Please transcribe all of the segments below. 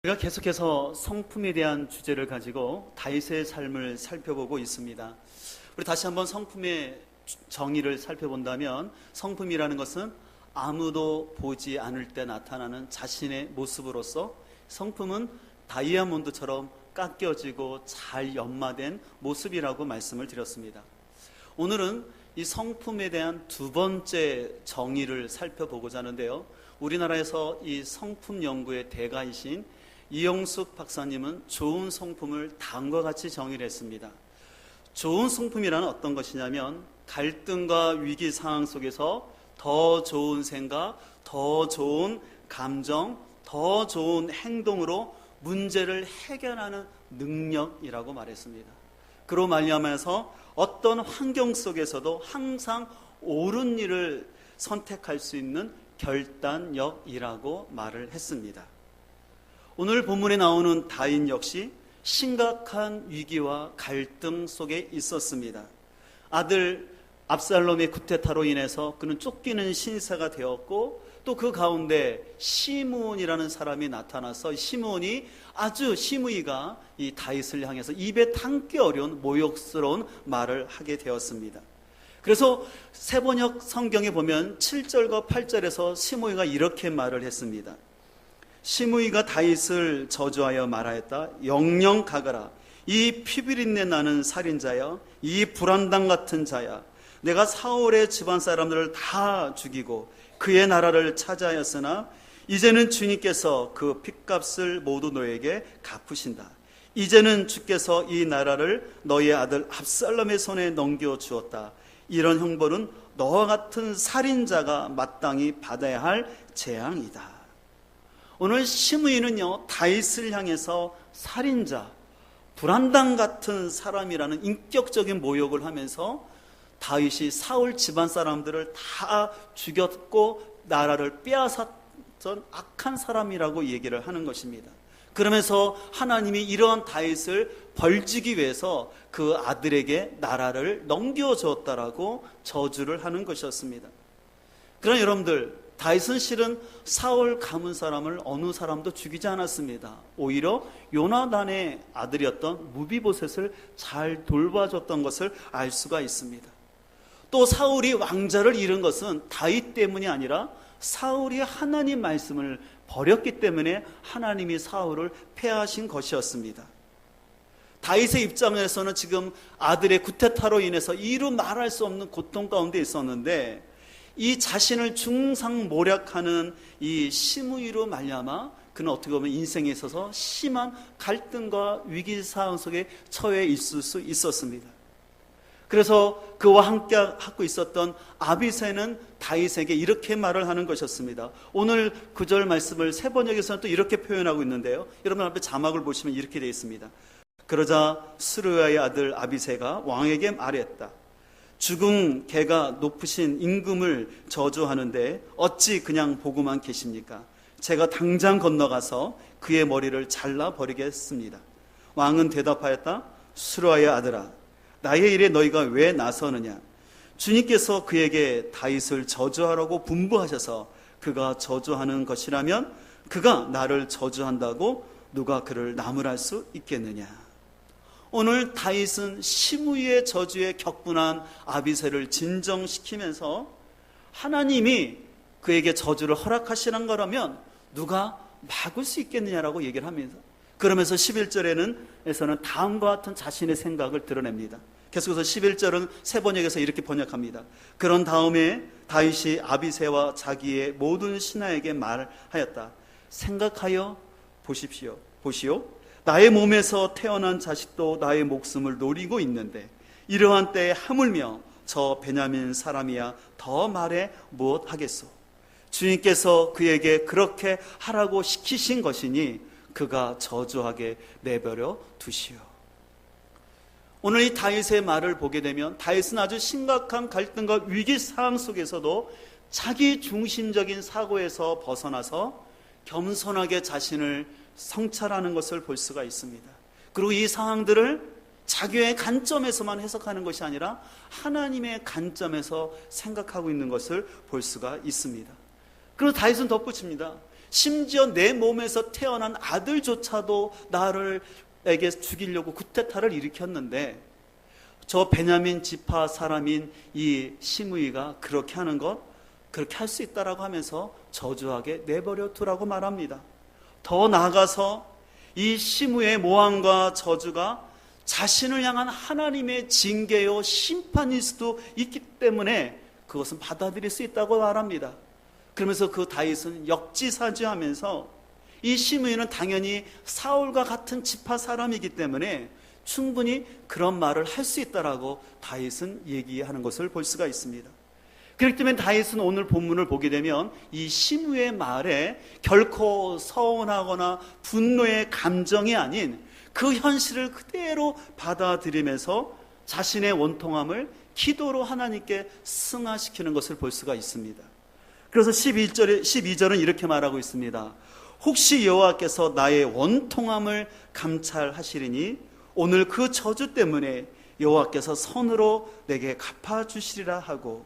우리가 계속해서 성품에 대한 주제를 가지고 다윗의 삶을 살펴보고 있습니다. 우리 다시 한번 성품의 정의를 살펴본다면, 성품이라는 것은 아무도 보지 않을 때 나타나는 자신의 모습으로서, 성품은 다이아몬드처럼 깎여지고 잘 연마된 모습이라고 말씀을 드렸습니다. 오늘은 이 성품에 대한 두 번째 정의를 살펴보고자 하는데요, 우리나라에서 이 성품 연구의 대가이신 이영숙 박사님은 좋은 성품을 다음과 같이 정의를 했습니다. 좋은 성품이란 어떤 것이냐면, 갈등과 위기 상황 속에서 더 좋은 생각, 더 좋은 감정, 더 좋은 행동으로 문제를 해결하는 능력이라고 말했습니다. 그로 말미암아서 어떤 환경 속에서도 항상 옳은 일을 선택할 수 있는 결단력이라고 말을 했습니다. 오늘 본문에 나오는 다윗 역시 심각한 위기와 갈등 속에 있었습니다. 아들 압살롬의 쿠데타로 인해서 그는 쫓기는 신세가 되었고, 또 그 가운데 시므온이라는 사람이 나타나서 시므이가 이 다윗을 향해서 입에 담기 어려운 모욕스러운 말을 하게 되었습니다. 그래서 세번역 성경에 보면 7절과 8절에서 시므이가 이렇게 말을 했습니다. 시므이가 다윗을 저주하여 말하였다. 영영 가거라. 이 피비린내 나는 살인자여, 이 불안당 같은 자야. 내가 사울의 집안 사람들을 다 죽이고 그의 나라를 차지하였으나 이제는 주님께서 그 핏값을 모두 너에게 갚으신다. 이제는 주께서 이 나라를 너의 아들 압살롬의 손에 넘겨주었다. 이런 형벌은 너와 같은 살인자가 마땅히 받아야 할 재앙이다. 오늘 시므이는요, 다윗을 향해서 살인자, 불안당 같은 사람이라는 인격적인 모욕을 하면서 다윗이 사울 집안 사람들을 다 죽였고 나라를 빼앗았던 악한 사람이라고 얘기를 하는 것입니다. 그러면서 하나님이 이러한 다윗을 벌지기 위해서 그 아들에게 나라를 넘겨주었다라고 저주를 하는 것이었습니다. 그러나 여러분들, 다윗은 실은 사울 가문 사람을 어느 사람도 죽이지 않았습니다. 오히려 요나단의 아들이었던 무비보셋을 잘 돌봐줬던 것을 알 수가 있습니다. 또 사울이 왕자를 잃은 것은 다윗 때문이 아니라 사울이 하나님 말씀을 버렸기 때문에 하나님이 사울을 패하신 것이었습니다. 다윗의 입장에서는 지금 아들의 쿠데타로 인해서 이루 말할 수 없는 고통 가운데 있었는데, 이 자신을 중상모략하는 이 시므이로 말미암아 그는 어떻게 보면 인생에 있어서 심한 갈등과 위기 상황 속에 처해 있을 수 있었습니다. 그래서 그와 함께 하고 있었던 아비새는 다윗에게 이렇게 말을 하는 것이었습니다. 오늘 9절 말씀을 세번역에서는 또 이렇게 표현하고 있는데요, 여러분 앞에 자막을 보시면 이렇게 되어 있습니다. 그러자 스루야의 아들 아비새가 왕에게 말했다. 죽은 개가 높으신 임금을 저주하는데 어찌 그냥 보고만 계십니까? 제가 당장 건너가서 그의 머리를 잘라버리겠습니다. 왕은 대답하였다. 스루야의 아들아, 나의 일에 너희가 왜 나서느냐? 주님께서 그에게 다윗을 저주하라고 분부하셔서 그가 저주하는 것이라면 그가 나를 저주한다고 누가 그를 나무랄 수 있겠느냐? 오늘 다윗은 시므이의 저주에 격분한 아비새를 진정시키면서 하나님이 그에게 저주를 허락하시는 거라면 누가 막을 수 있겠느냐라고 얘기를 합니다. 그러면서 11절에는 다음과 같은 자신의 생각을 드러냅니다. 계속해서 11절은 세번역에서 이렇게 번역합니다. 그런 다음에 다윗이 아비새와 자기의 모든 신하에게 말하였다. 생각하여 보시오. 나의 몸에서 태어난 자식도 나의 목숨을 노리고 있는데 이러한 때에 하물며 저 베냐민 사람이야 더 말해 무엇 하겠소? 주님께서 그에게 그렇게 하라고 시키신 것이니 그가 저주하게 내버려 두시오. 오늘 이 다윗의 말을 보게 되면 다윗은 아주 심각한 갈등과 위기 상황 속에서도 자기 중심적인 사고에서 벗어나서 겸손하게 자신을 성찰하는 것을 볼 수가 있습니다. 그리고 이 상황들을 자기의 관점에서만 해석하는 것이 아니라 하나님의 관점에서 생각하고 있는 것을 볼 수가 있습니다. 그리고 다윗은 덧붙입니다. 심지어 내 몸에서 태어난 아들조차도 나를에게 죽이려고 쿠데타를 일으켰는데 저 베냐민 지파 사람인 이 시므이가 그렇게 하는 것, 그렇게 할 수 있다라고 하면서 저주하게 내버려 두라고 말합니다. 더 나아가서 이 시므이의 모함과 저주가 자신을 향한 하나님의 징계요 심판일 수도 있기 때문에 그것은 받아들일 수 있다고 말합니다. 그러면서 그 다윗은 역지사지하면서 이 시므이는 당연히 사울과 같은 지파 사람이기 때문에 충분히 그런 말을 할 수 있다라고 다윗은 얘기하는 것을 볼 수가 있습니다. 그렇기 때문에 다윗은 오늘 본문을 보게 되면 이 시므이의 말에 결코 서운하거나 분노의 감정이 아닌 그 현실을 그대로 받아들이면서 자신의 원통함을 기도로 하나님께 승화시키는 것을 볼 수가 있습니다. 그래서 12절은 이렇게 말하고 있습니다. 혹시 여호와께서 나의 원통함을 감찰하시리니 오늘 그 저주 때문에 여호와께서 선으로 내게 갚아주시리라 하고,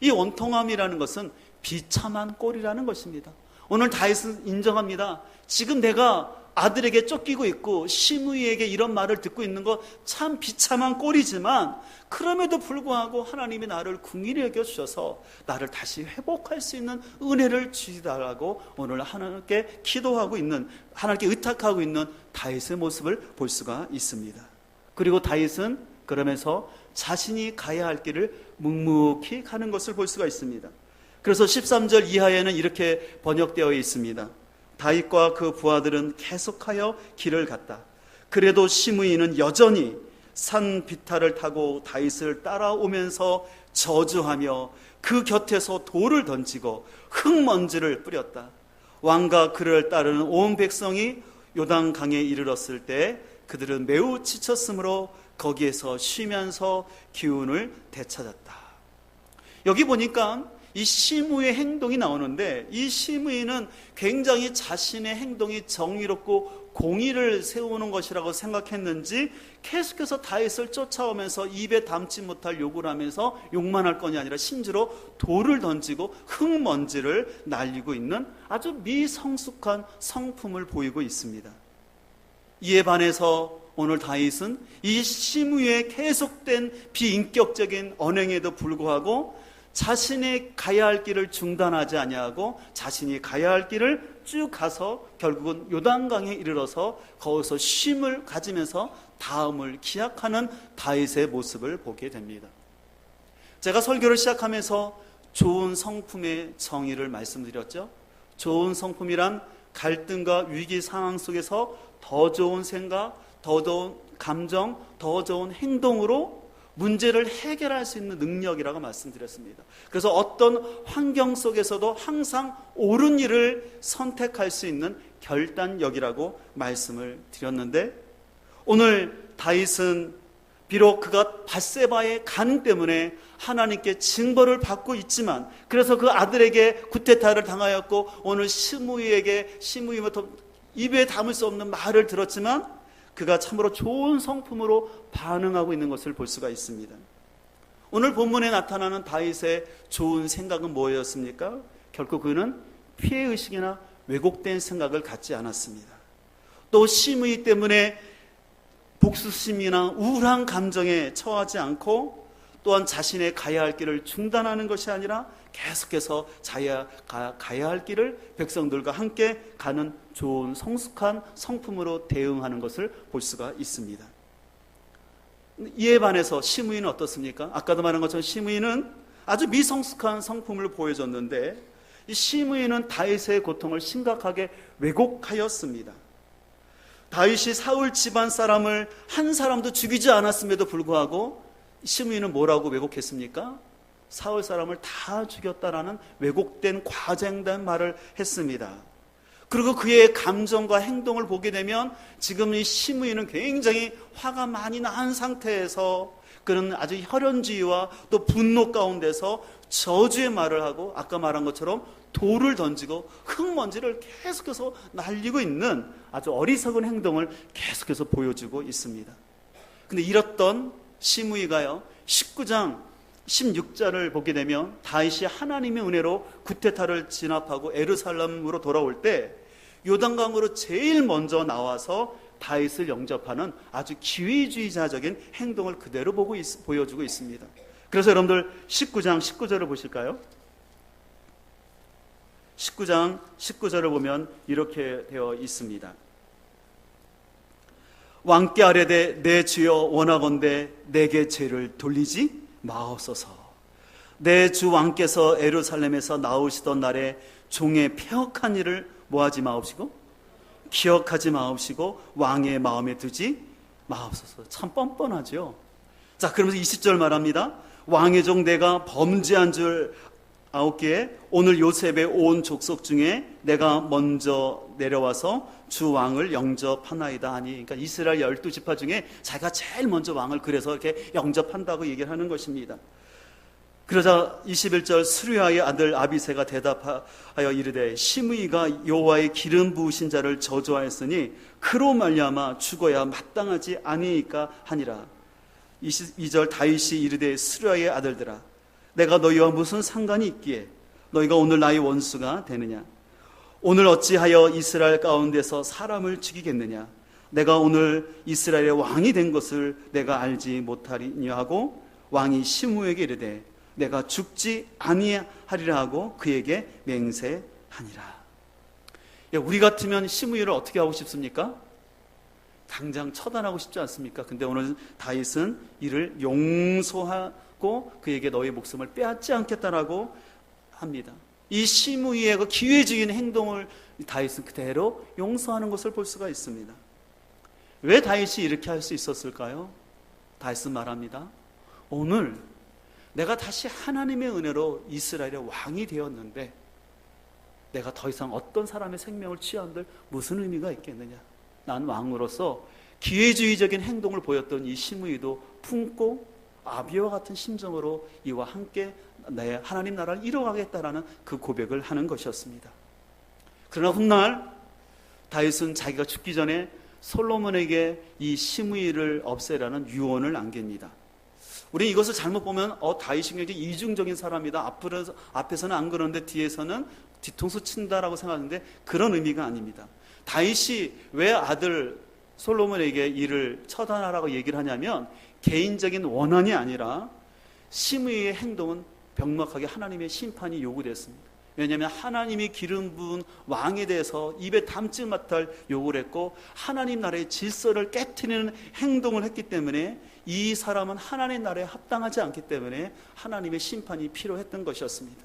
이 원통함이라는 것은 비참한 꼴이라는 것입니다. 오늘 다윗은 인정합니다. 지금 내가 아들에게 쫓기고 있고 시므이에게 이런 말을 듣고 있는 거 참 비참한 꼴이지만 그럼에도 불구하고 하나님이 나를 긍휼히 여겨주셔서 나를 다시 회복할 수 있는 은혜를 주시다라고 오늘 하나님께 기도하고 있는, 하나님께 의탁하고 있는 다윗의 모습을 볼 수가 있습니다. 그리고 다윗은 그러면서 자신이 가야 할 길을 묵묵히 가는 것을 볼 수가 있습니다. 그래서 13절 이하에는 이렇게 번역되어 있습니다. 다윗과 그 부하들은 계속하여 길을 갔다. 그래도 시므이는 여전히 산 비탈을 타고 다윗을 따라오면서 저주하며 그 곁에서 돌을 던지고 흙먼지를 뿌렸다. 왕과 그를 따르는 온 백성이 요단강에 이르렀을 때 그들은 매우 지쳤으므로 거기에서 쉬면서 기운을 되찾았다. 여기 보니까 이 시므이의 행동이 나오는데, 이 시므이는 굉장히 자신의 행동이 정의롭고 공의를 세우는 것이라고 생각했는지 계속해서 다윗을 쫓아오면서 입에 담지 못할 욕을 하면서 욕만 할 건이 아니라 심지어 돌을 던지고 흙먼지를 날리고 있는 아주 미성숙한 성품을 보이고 있습니다. 이에 반해서 오늘 다윗은 이 시므이의 계속된 비인격적인 언행에도 불구하고 자신의 가야 할 길을 중단하지 아니하고 자신이 가야 할 길을 쭉 가서 결국은 요단강에 이르러서 거기서 쉼을 가지면서 다음을 기약하는 다윗의 모습을 보게 됩니다. 제가 설교를 시작하면서 좋은 성품의 정의를 말씀드렸죠. 좋은 성품이란 갈등과 위기 상황 속에서 더 좋은 생각, 더 좋은 감정, 더 좋은 행동으로 문제를 해결할 수 있는 능력이라고 말씀드렸습니다. 그래서 어떤 환경 속에서도 항상 옳은 일을 선택할 수 있는 결단력이라고 말씀을 드렸는데, 오늘 다윗은 비록 그가 밧세바의 간 때문에 하나님께 징벌을 받고 있지만, 그래서 그 아들에게 쿠데타를 당하였고 오늘 시므이부터 입에 담을 수 없는 말을 들었지만 그가 참으로 좋은 성품으로 반응하고 있는 것을 볼 수가 있습니다. 오늘 본문에 나타나는 다윗의 좋은 생각은 뭐였습니까? 결코 그는 피해의식이나 왜곡된 생각을 갖지 않았습니다. 또 시므이 때문에 복수심이나 우울한 감정에 처하지 않고, 또한 자신의 가야 할 길을 중단하는 것이 아니라 계속해서 가야 할 길을 백성들과 함께 가는 좋은 성숙한 성품으로 대응하는 것을 볼 수가 있습니다. 이에 반해서 시므이는 어떻습니까? 아까도 말한 것처럼 시므이는 아주 미성숙한 성품을 보여줬는데, 이 시므이는 다윗의 고통을 심각하게 왜곡하였습니다. 다윗이 사울 집안 사람을 한 사람도 죽이지 않았음에도 불구하고 시므이는 뭐라고 왜곡했습니까? 사울 사람을 다 죽였다라는 왜곡된 과장된 말을 했습니다. 그리고 그의 감정과 행동을 보게 되면 지금 이 시므이는 굉장히 화가 많이 난 상태에서 그는 아주 혈연주의와 또 분노 가운데서 저주의 말을 하고 아까 말한 것처럼 돌을 던지고 흙먼지를 계속해서 날리고 있는 아주 어리석은 행동을 계속해서 보여주고 있습니다. 근데 이랬던 시므이가요, 19장 16절을 보게 되면 다윗이 하나님의 은혜로 구테타를 진압하고 에르살렘으로 돌아올 때 요단강으로 제일 먼저 나와서 다윗을 영접하는 아주 기회주의자적인 행동을 그대로 보여주고 있습니다. 그래서 여러분들 19장 19절을 보실까요? 19장 19절을 보면 이렇게 되어 있습니다. 왕께 아뢰되 내 주여 원하건대 내게 죄를 돌리지 마옵소서. 내 주 왕께서 예루살렘에서 나오시던 날에 종의 패역한 일을 뭐하지 마옵시고 기억하지 마옵시고 왕의 마음에 두지 마옵소서. 참 뻔뻔하죠. 자, 그러면서 20절 말합니다. 왕의 종 내가 범죄한 줄 아옵기에 오늘 요셉의 온 족속 중에 내가 먼저 내려와서 주 왕을 영접하나이다 하니, 그러니까 이스라엘 12지파 중에 자기가 제일 먼저 왕을 그래서 이렇게 영접한다고 얘기를 하는 것입니다. 그러자 21절 스루야의 아들 아비새가 대답하여 이르되 시므이가 여호와의 기름 부으신 자를 저주하였으니 그로 말미암아 죽어야 마땅하지 아니니까 하니라. 22절 다윗이 이르되 스루야의 아들들아 내가 너희와 무슨 상관이 있기에 너희가 오늘 나의 원수가 되느냐. 오늘 어찌하여 이스라엘 가운데서 사람을 죽이겠느냐. 내가 오늘 이스라엘의 왕이 된 것을 내가 알지 못하리냐 하고 왕이 시므에게 이르되 내가 죽지 아니하리라 하고 그에게 맹세하니라. 우리 같으면 시므이를 어떻게 하고 싶습니까? 당장 처단하고 싶지 않습니까? 근데 오늘 다윗은 이를 용서하고 그에게 너의 목숨을 빼앗지 않겠다라고 합니다. 이 시므이의 그 기회주의인 행동을 다윗은 그대로 용서하는 것을 볼 수가 있습니다. 왜 다윗이 이렇게 할 수 있었을까요? 다윗은 말합니다. 오늘 내가 다시 하나님의 은혜로 이스라엘의 왕이 되었는데 내가 더 이상 어떤 사람의 생명을 취한들 무슨 의미가 있겠느냐. 난 왕으로서 기회주의적인 행동을 보였던 이 시므이도 품고 아비와 같은 심정으로 이와 함께 내 하나님 나라를 이뤄가겠다라는 그 고백을 하는 것이었습니다. 그러나 훗날 다윗은 자기가 죽기 전에 솔로몬에게 이 시므이를 없애라는 유언을 남깁니다. 우리 이것을 잘못 보면 다윗이 굉장히 이중적인 사람이다. 앞에서는 안 그러는데 뒤에서는 뒤통수 친다라고 생각하는데 그런 의미가 아닙니다. 다윗이 왜 아들 솔로몬에게 이를 처단하라고 얘기를 하냐면 개인적인 원한이 아니라 시므이의 행동은 명확하게 하나님의 심판이 요구됐습니다. 왜냐하면 하나님이 기름 부은 왕에 대해서 입에 담지 못할 요구를 했고 하나님 나라의 질서를 깨트리는 행동을 했기 때문에 이 사람은 하나님 나라에 합당하지 않기 때문에 하나님의 심판이 필요했던 것이었습니다.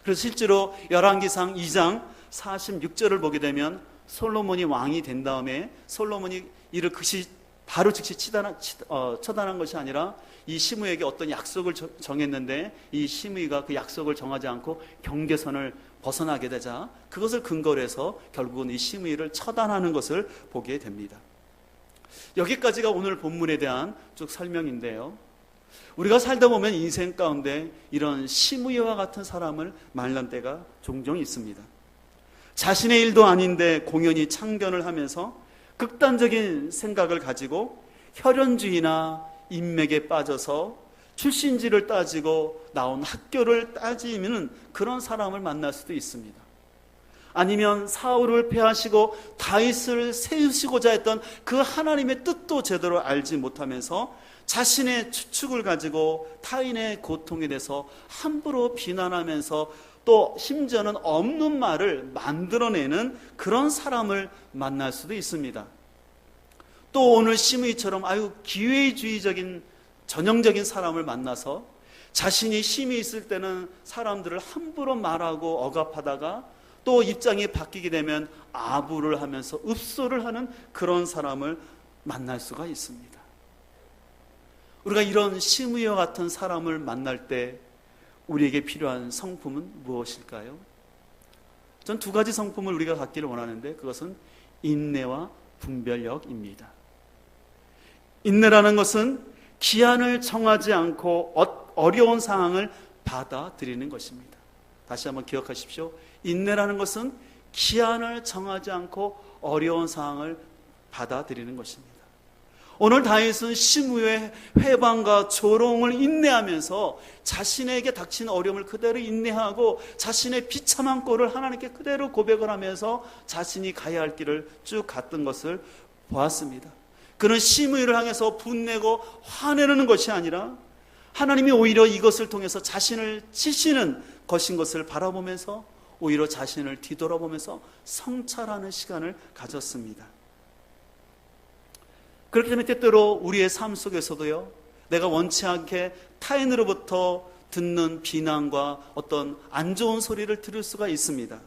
그래서 실제로 열왕기상 2장 46절을 보게 되면 솔로몬이 왕이 된 다음에 솔로몬이 이를 바로 즉시 처단한 것이 아니라 이 시므이에게 어떤 약속을 정했는데 이 시므이가 그 약속을 정하지 않고 경계선을 벗어나게 되자 그것을 근거로 해서 결국은 이 시므이를 처단하는 것을 보게 됩니다. 여기까지가 오늘 본문에 대한 쭉 설명인데요. 우리가 살다 보면 인생 가운데 이런 시므이와 같은 사람을 만날 때가 종종 있습니다. 자신의 일도 아닌데 공연히 참견을 하면서 극단적인 생각을 가지고 혈연주의나 인맥에 빠져서 출신지를 따지고 나온 학교를 따지면 그런 사람을 만날 수도 있습니다. 아니면 사울을 패하시고 다윗을 세우시고자 했던 그 하나님의 뜻도 제대로 알지 못하면서 자신의 추측을 가지고 타인의 고통에 대해서 함부로 비난하면서 또 심지어는 없는 말을 만들어내는 그런 사람을 만날 수도 있습니다. 또 오늘 시므이처럼 기회주의적인 전형적인 사람을 만나서 자신이 힘이 있을 때는 사람들을 함부로 말하고 억압하다가 또 입장이 바뀌게 되면 아부를 하면서 읍소를 하는 그런 사람을 만날 수가 있습니다. 우리가 이런 시므이와 같은 사람을 만날 때 우리에게 필요한 성품은 무엇일까요? 전 두 가지 성품을 우리가 갖기를 원하는데 그것은 인내와 분별력입니다. 인내라는 것은 기한을 정하지 않고 어려운 상황을 받아들이는 것입니다. 다시 한번 기억하십시오. 인내라는 것은 기한을 정하지 않고 어려운 상황을 받아들이는 것입니다. 오늘 다윗은 시므의 회방과 조롱을 인내하면서 자신에게 닥친 어려움을 그대로 인내하고 자신의 비참한 꼴을 하나님께 그대로 고백을 하면서 자신이 가야 할 길을 쭉 갔던 것을 보았습니다. 그는 시므를 향해서 분내고 화내는 것이 아니라 하나님이 오히려 이것을 통해서 자신을 치시는 것인 것을 바라보면서 오히려 자신을 뒤돌아보면서 성찰하는 시간을 가졌습니다. 그렇기 때문에 때때로 우리의 삶 속에서도요, 내가 원치 않게 타인으로부터 듣는 비난과 어떤 안 좋은 소리를 들을 수가 있습니다.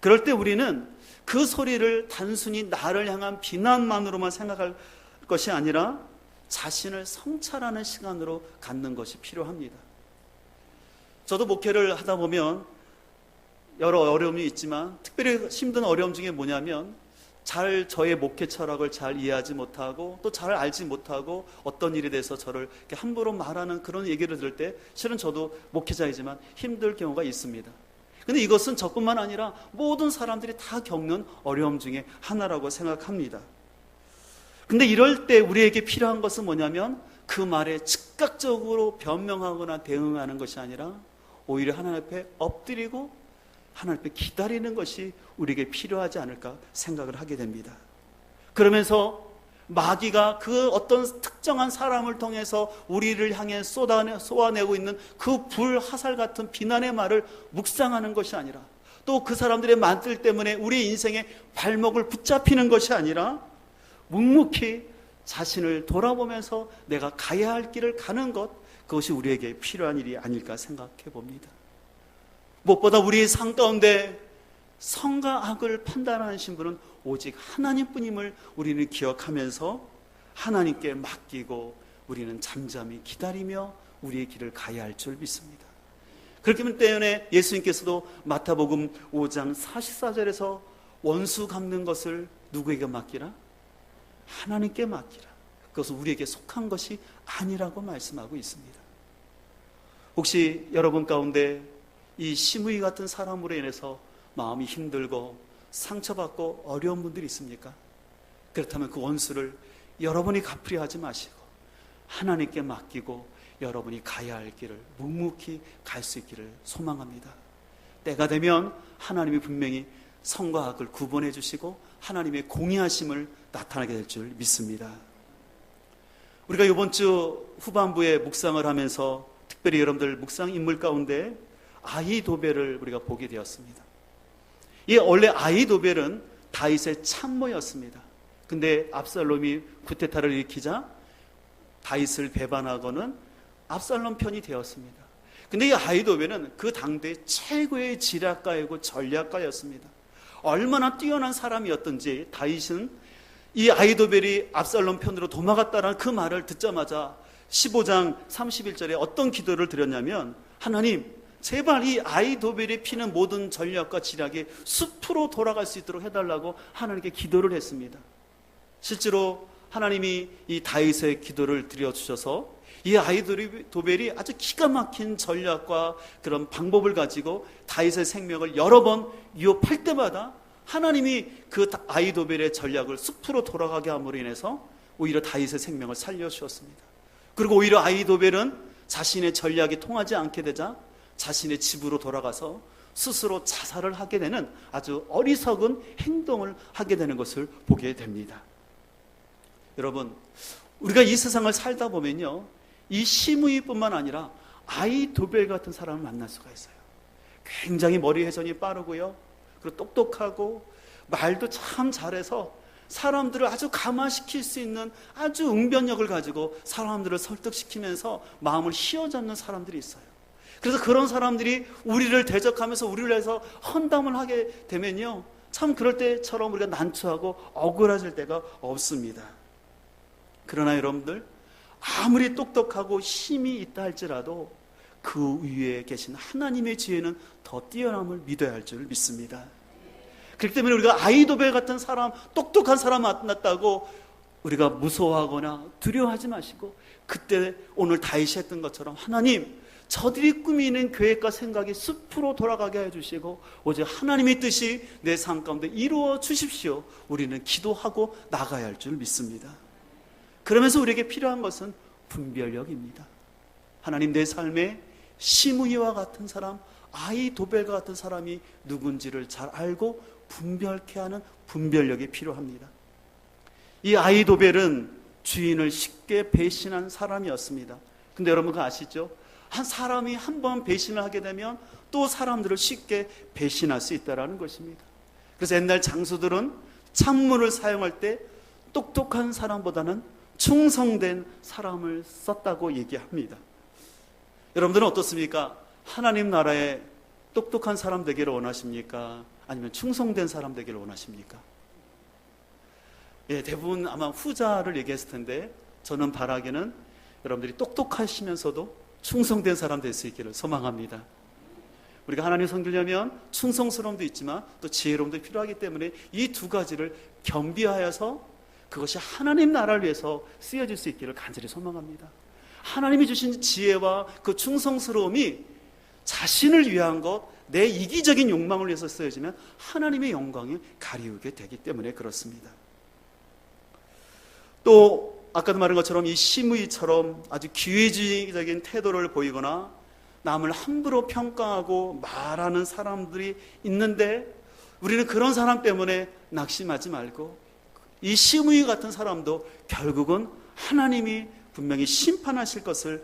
그럴 때 우리는 그 소리를 단순히 나를 향한 비난만으로만 생각할 것이 아니라 자신을 성찰하는 시간으로 갖는 것이 필요합니다. 저도 목회를 하다 보면 여러 어려움이 있지만 특별히 힘든 어려움 중에 뭐냐면 저의 목회 철학을 잘 이해하지 못하고 또 잘 알지 못하고 어떤 일에 대해서 저를 이렇게 함부로 말하는 그런 얘기를 들을 때 실은 저도 목회자이지만 힘들 경우가 있습니다. 근데 이것은 저뿐만 아니라 모든 사람들이 다 겪는 어려움 중에 하나라고 생각합니다. 근데 이럴 때 우리에게 필요한 것은 뭐냐면 그 말에 즉각적으로 변명하거나 대응하는 것이 아니라 오히려 하나님 앞에 엎드리고 하나님 앞에 기다리는 것이 우리에게 필요하지 않을까 생각을 하게 됩니다. 그러면서 마귀가 그 어떤 특정한 사람을 통해서 우리를 향해 쏟아내고 있는 그 불화살 같은 비난의 말을 묵상하는 것이 아니라 또 그 사람들의 말들 때문에 우리 인생의 발목을 붙잡히는 것이 아니라 묵묵히 자신을 돌아보면서 내가 가야 할 길을 가는 것, 그것이 우리에게 필요한 일이 아닐까 생각해 봅니다. 무엇보다 우리의 삶 가운데 선과 악을 판단하신 분은 오직 하나님뿐임을 우리는 기억하면서 하나님께 맡기고 우리는 잠잠히 기다리며 우리의 길을 가야 할 줄 믿습니다. 그렇기 때문에 예수님께서도 마태복음 5장 44절에서 원수 갚는 것을 누구에게 맡기라? 하나님께 맡기라. 그것은 우리에게 속한 것이 아니라고 말씀하고 있습니다. 혹시 여러분 가운데 이 시므이 같은 사람으로 인해서 마음이 힘들고 상처받고 어려운 분들이 있습니까? 그렇다면 그 원수를 여러분이 갚으려 하지 마시고 하나님께 맡기고 여러분이 가야 할 길을 묵묵히 갈 수 있기를 소망합니다. 때가 되면 하나님이 분명히 선과 악을 구분해 주시고 하나님의 공의하심을 나타나게 될 줄 믿습니다. 우리가 이번 주 후반부에 묵상을 하면서 특별히 여러분들 묵상 인물 가운데 아히도벨을 우리가 보게 되었습니다. 이 원래 아히도벨은 다윗의 참모였습니다. 근데 압살롬이 쿠데타를 일으키자 다윗을 배반하고는 압살롬 편이 되었습니다. 근데 이 아히도벨은 그 당대 최고의 지략가이고 전략가였습니다. 얼마나 뛰어난 사람이었던지 다윗은 이 아히도벨이 압살롬 편으로 도망갔다는 그 말을 듣자마자 15장 31절에 어떤 기도를 드렸냐면, 하나님 제발 이 아히도벨이 피는 모든 전략과 지략이 숲으로 돌아갈 수 있도록 해달라고 하나님께 기도를 했습니다. 실제로 하나님이 이 다윗의 기도를 드려주셔서 이 아히도벨이 아주 기가 막힌 전략과 그런 방법을 가지고 다윗의 생명을 여러 번 위협할 때마다 하나님이 그 아히도벨의 전략을 숲으로 돌아가게 함으로 인해서 오히려 다윗의 생명을 살려주셨습니다. 그리고 오히려 아히도벨은 자신의 전략이 통하지 않게 되자 자신의 집으로 돌아가서 스스로 자살을 하게 되는 아주 어리석은 행동을 하게 되는 것을 보게 됩니다. 여러분, 우리가 이 세상을 살다 보면요, 이 시므이뿐만 아니라 아히도벨 같은 사람을 만날 수가 있어요. 굉장히 머리 회전이 빠르고요, 그리고 똑똑하고 말도 참 잘해서 사람들을 아주 감화시킬 수 있는 아주 응변력을 가지고 사람들을 설득시키면서 마음을 휘어잡는 사람들이 있어요. 그래서 그런 사람들이 우리를 대적하면서 우리를 해서 헌담을 하게 되면요, 참 그럴 때처럼 우리가 난처하고 억울해질 때가 없습니다. 그러나 여러분들, 아무리 똑똑하고 힘이 있다 할지라도 그 위에 계신 하나님의 지혜는 더 뛰어남을 믿어야 할 줄 믿습니다. 그렇기 때문에 우리가 아히도벨 같은 사람, 똑똑한 사람 만났다고 우리가 무서워하거나 두려워하지 마시고, 그때 오늘 다윗이 했던 것처럼 하나님, 저들이 꾸미는 계획과 생각이 숲으로 돌아가게 해주시고 오직 하나님의 뜻이 내 삶 가운데 이루어 주십시오. 우리는 기도하고 나가야 할 줄 믿습니다. 그러면서 우리에게 필요한 것은 분별력입니다. 하나님, 내 삶에 시므이와 같은 사람, 아히도벨과 같은 사람이 누군지를 잘 알고 분별케 하는 분별력이 필요합니다. 이 아히도벨은 주인을 쉽게 배신한 사람이었습니다. 근데 여러분 그거 아시죠? 한 사람이 한 번 배신을 하게 되면 또 사람들을 쉽게 배신할 수 있다는 것입니다. 그래서 옛날 장수들은 찬문을 사용할 때 똑똑한 사람보다는 충성된 사람을 썼다고 얘기합니다. 여러분들은 어떻습니까? 하나님 나라에 똑똑한 사람 되기를 원하십니까? 아니면 충성된 사람 되기를 원하십니까? 예, 대부분 아마 후자를 얘기했을 텐데 저는 바라기는 여러분들이 똑똑하시면서도 충성된 사람 될 수 있기를 소망합니다. 우리가 하나님 섬기려면 충성스러움도 있지만 또 지혜로움도 필요하기 때문에 이 두 가지를 겸비하여서 그것이 하나님 나라를 위해서 쓰여질 수 있기를 간절히 소망합니다. 하나님이 주신 지혜와 그 충성스러움이 자신을 위한 것, 내 이기적인 욕망을 위해서 쓰여지면 하나님의 영광을 가리우게 되기 때문에 그렇습니다. 또 아까도 말한 것처럼 이 시므이처럼 아주 기회주의적인 태도를 보이거나 남을 함부로 평가하고 말하는 사람들이 있는데 우리는 그런 사람 때문에 낙심하지 말고 이 시므이 같은 사람도 결국은 하나님이 분명히 심판하실 것을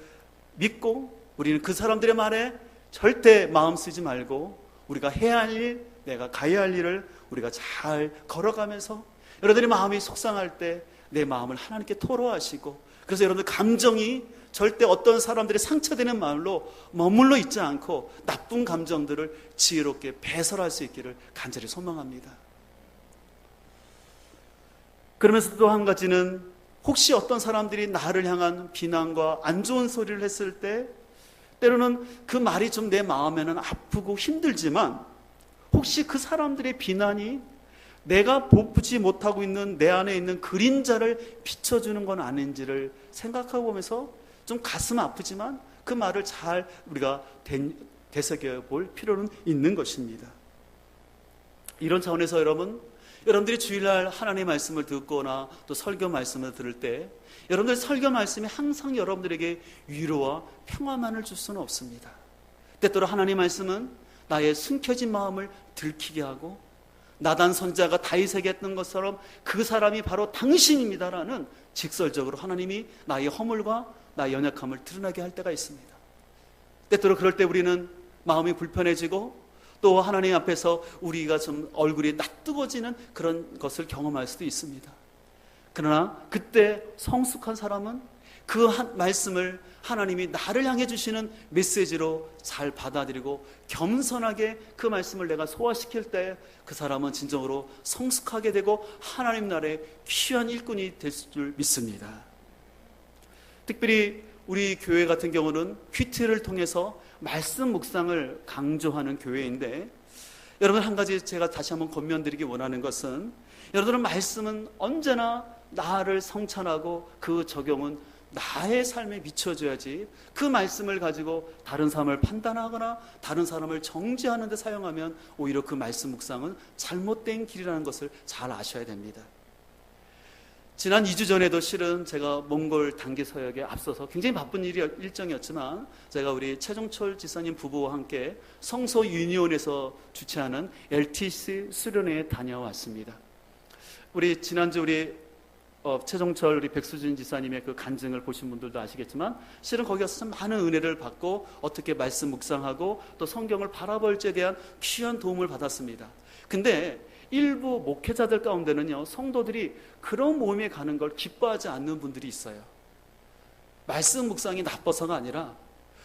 믿고 우리는 그 사람들의 말에 절대 마음 쓰지 말고 우리가 해야 할 일, 내가 가야 할 일을 우리가 잘 걸어가면서 여러분들의 마음이 속상할 때 내 마음을 하나님께 토로하시고 그래서 여러분들 감정이 절대 어떤 사람들의 상처되는 마음으로 머물러 있지 않고 나쁜 감정들을 지혜롭게 배설할 수 있기를 간절히 소망합니다. 그러면서 또 한 가지는 혹시 어떤 사람들이 나를 향한 비난과 안 좋은 소리를 했을 때 때로는 그 말이 좀 내 마음에는 아프고 힘들지만 혹시 그 사람들의 비난이 내가 보지 못하고 있는 내 안에 있는 그림자를 비춰주는 건 아닌지를 생각하고 보면서 좀 가슴 아프지만 그 말을 잘 우리가 되새겨 볼 필요는 있는 것입니다. 이런 차원에서 여러분들이 주일날 하나님의 말씀을 듣거나 또 설교 말씀을 들을 때 여러분들 설교 말씀이 항상 여러분들에게 위로와 평화만을 줄 수는 없습니다. 때때로 하나님의 말씀은 나의 숨겨진 마음을 들키게 하고 나단 선지자가 다윗에게 했던 것처럼 그 사람이 바로 당신입니다라는 직설적으로 하나님이 나의 허물과 나의 연약함을 드러나게 할 때가 있습니다. 때때로 그럴 때 우리는 마음이 불편해지고 또 하나님 앞에서 우리가 좀 얼굴이 낯뜨거지는 그런 것을 경험할 수도 있습니다. 그러나 그때 성숙한 사람은 그 말씀을 하나님이 나를 향해 주시는 메시지로 잘 받아들이고 겸손하게 그 말씀을 내가 소화시킬 때 그 사람은 진정으로 성숙하게 되고 하나님 나라의 귀한 일꾼이 될 줄 믿습니다. 특별히 우리 교회 같은 경우는 큐티를 통해서 말씀 묵상을 강조하는 교회인데 여러분 한 가지 제가 다시 한번 권면드리기 원하는 것은 여러분은 말씀은 언제나 나를 성찬하고 그 적용은 나의 삶에 미쳐줘야지 그 말씀을 가지고 다른 사람을 판단하거나 다른 사람을 정죄하는 데 사용하면 오히려 그 말씀 묵상은 잘못된 길이라는 것을 잘 아셔야 됩니다. 지난 2주 전에도 실은 제가 몽골 단기 서역에 앞서서 굉장히 바쁜 일정이었지만 제가 우리 최종철 지사님 부부와 함께 성서 유니온에서 주최하는 LTC 수련회에 다녀왔습니다. 우리 지난주 최종철 우리 백수진 지사님의 그 간증을 보신 분들도 아시겠지만 실은 거기 가서 참 많은 은혜를 받고 어떻게 말씀 묵상하고 또 성경을 바라볼 때에 대한 귀한 도움을 받았습니다. 근데 일부 목회자들 가운데는요 성도들이 그런 모임에 가는 걸 기뻐하지 않는 분들이 있어요. 말씀 묵상이 나빠서가 아니라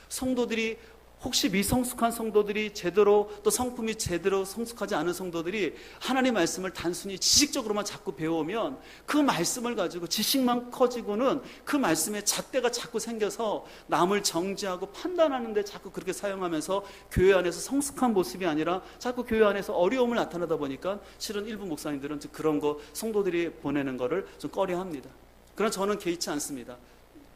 성도들이 혹시 미성숙한 성도들이 제대로 또 성품이 제대로 성숙하지 않은 성도들이 하나님의 말씀을 단순히 지식적으로만 자꾸 배우면 그 말씀을 가지고 지식만 커지고는 그 말씀에 잣대가 자꾸 생겨서 남을 정죄하고 판단하는 데 자꾸 그렇게 사용하면서 교회 안에서 성숙한 모습이 아니라 자꾸 교회 안에서 어려움을 나타나다 보니까 실은 일부 목사님들은 그런 거 성도들이 보내는 거를 좀 꺼려합니다. 그러나 저는 개의치 않습니다.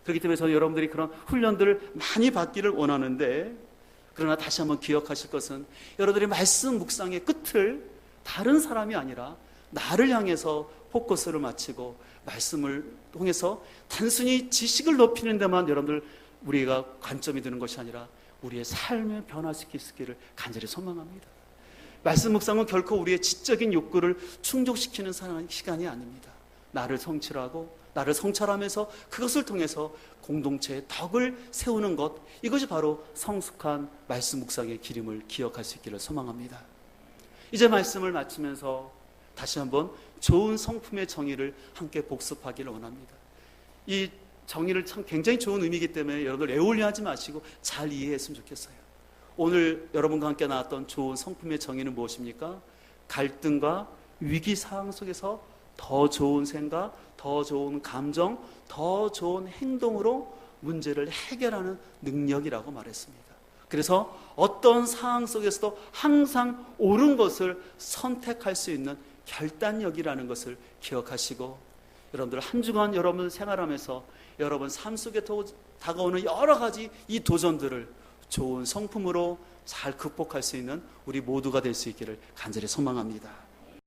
그렇기 때문에 저는 여러분들이 그런 훈련들을 많이 받기를 원하는데 그러나 다시 한번 기억하실 것은 여러분들이 말씀 묵상의 끝을 다른 사람이 아니라 나를 향해서 포커스를 맞추고 말씀을 통해서 단순히 지식을 높이는 데만 여러분들 우리가 관점이 드는 것이 아니라 우리의 삶을 변화시킬 수 있기를 간절히 소망합니다. 말씀 묵상은 결코 우리의 지적인 욕구를 충족시키는 시간이 아닙니다. 나를 성취하고 나를 성찰하면서 그것을 통해서 공동체의 덕을 세우는 것, 이것이 바로 성숙한 말씀 묵상의 기름을 기억할 수 있기를 소망합니다. 이제 말씀을 마치면서 다시 한번 좋은 성품의 정의를 함께 복습하기를 원합니다. 이 정의를 참 굉장히 좋은 의미이기 때문에 여러분들 애올려 하지 마시고 잘 이해했으면 좋겠어요. 오늘 여러분과 함께 나왔던 좋은 성품의 정의는 무엇입니까? 갈등과 위기 상황 속에서 더 좋은 생각, 더 좋은 감정, 더 좋은 행동으로 문제를 해결하는 능력이라고 말했습니다. 그래서 어떤 상황 속에서도 항상 옳은 것을 선택할 수 있는 결단력이라는 것을 기억하시고, 여러분들 한 주간 여러분 생활하면서 여러분 삶 속에 다가오는 여러 가지 이 도전들을 좋은 성품으로 잘 극복할 수 있는 우리 모두가 될 수 있기를 간절히 소망합니다.